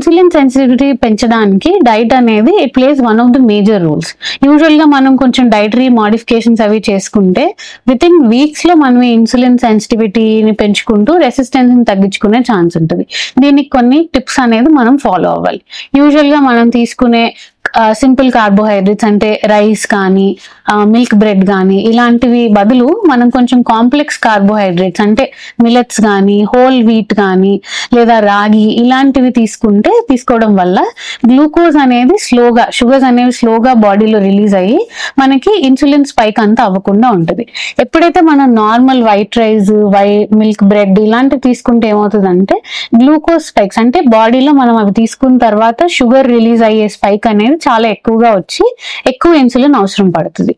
Insulin sensitivity పెంచడానికి diet అనేది it place one of the major rules. Usual గా మనం కొంచెం డైటరీ మోడిఫికేషన్స్ అవి చేసుకుంటే విత్ ఇన్ వీక్స్ లో మనం ఇన్సులిన్ సెన్సిటివిటీని పెంచుకుంటూ రెసిస్టెన్స్ ని తగ్గించుకునే ఛాన్స్ ఉంటుంది. దీనికి కొన్ని టిప్స్ అనేది మనం ఫాలో అవ్వాలి. యూజువల్ గా మనం తీసుకునే సింపుల్ కార్బోహైడ్రేట్స్ అంటే రైస్ కానీ మిల్క్ బ్రెడ్ కానీ ఇలాంటివి బదులు మనం కొంచెం కాంప్లెక్స్ కార్బోహైడ్రేట్స్ అంటే మిల్లెట్స్ కానీ హోల్ వీట్ కానీ లేదా రాగి ఇలాంటివి తీసుకోవడం వల్ల గ్లూకోజ్ అనేది షుగర్స్ అనేవి స్లోగా బాడీలో రిలీజ్ అయ్యి మనకి ఇన్సులిన్ స్పైక్ అంతా అవ్వకుండా ఉంటుంది. ఎప్పుడైతే మనం normal white rice milk bread ఇలాంటివి తీసుకుంటే ఏమవుతుందంటే గ్లూకోజ్ స్పైక్స్ అంటే బాడీలో మనం అవి తీసుకున్న తర్వాత షుగర్ రిలీజ్ అయ్యే స్పైక్ అనేది చాలా ఎక్కువగా వచ్చి ఎక్కువ ఇన్సులిన్ అవసరం పడుతుంది.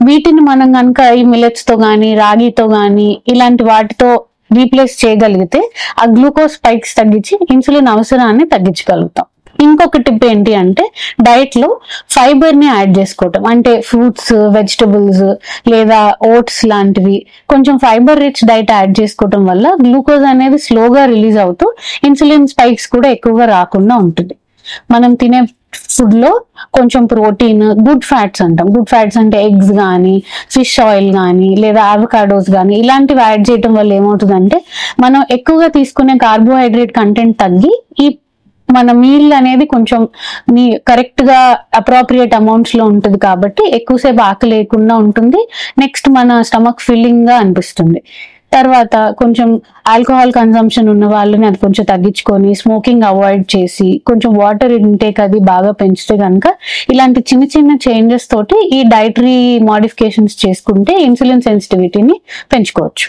వీటిని మనం కనుక ఈ మిల్లెట్స్ తో గానీ రాగితో గానీ ఇలాంటి వాటితో రీప్లేస్ చేయగలిగితే ఆ గ్లూకోజ్ స్పైక్స్ తగ్గించి ఇన్సులిన్ అవసరాన్ని తగ్గించగలుగుతాం. ఇంకొక టిప్ ఏంటి అంటే డైట్ లో ఫైబర్ ని యాడ్ చేసుకోవటం అంటే ఫ్రూట్స్ వెజిటబుల్స్ లేదా ఓట్స్ లాంటివి కొంచెం ఫైబర్ రిచ్ డైట్ యాడ్ చేసుకోవటం వల్ల గ్లూకోజ్ అనేది స్లోగా రిలీజ్ అవుతూ ఇన్సులిన్ స్పైక్స్ కూడా ఎక్కువగా రాకుండా ఉంటుంది. మనం తినే ఫుడ్ లో కొంచెం ప్రోటీన్ గుడ్ ఫ్యాట్స్ అంటాం. గుడ్ ఫ్యాట్స్ అంటే ఎగ్స్ కానీ ఫిష్ ఆయిల్ కానీ లేదా అవకాడోస్ కానీ ఇలాంటివి యాడ్ చేయడం వల్ల ఏమవుతుందంటే మనం ఎక్కువగా తీసుకునే కార్బోహైడ్రేట్ కంటెంట్ తగ్గి ఈ మన మీల్ అనేది కొంచెం కరెక్ట్ గా అప్రోప్రియేట్ అమౌంట్స్ లో ఉంటుంది కాబట్టి ఎక్కువసేపు ఆకలి లేకుండా ఉంటుంది. నెక్స్ట్ మన స్టమక్ ఫిల్లింగ్ గా అనిపిస్తుంది. తర్వాత కొంచెం ఆల్కహాల్ కన్సంప్షన్ ఉన్న వాళ్ళని అది కొంచెం తగ్గించుకొని స్మోకింగ్ అవాయిడ్ చేసి కొంచెం వాటర్ ఇంటేక్ అది బాగా పెంచితే కనుక ఇలాంటి చిన్న చిన్న చేంజెస్ తోటి ఈ డైటరీ మోడిఫికేషన్స్ చేసుకుంటే ఇన్సులిన్ సెన్సిటివిటీని పెంచుకోవచ్చు.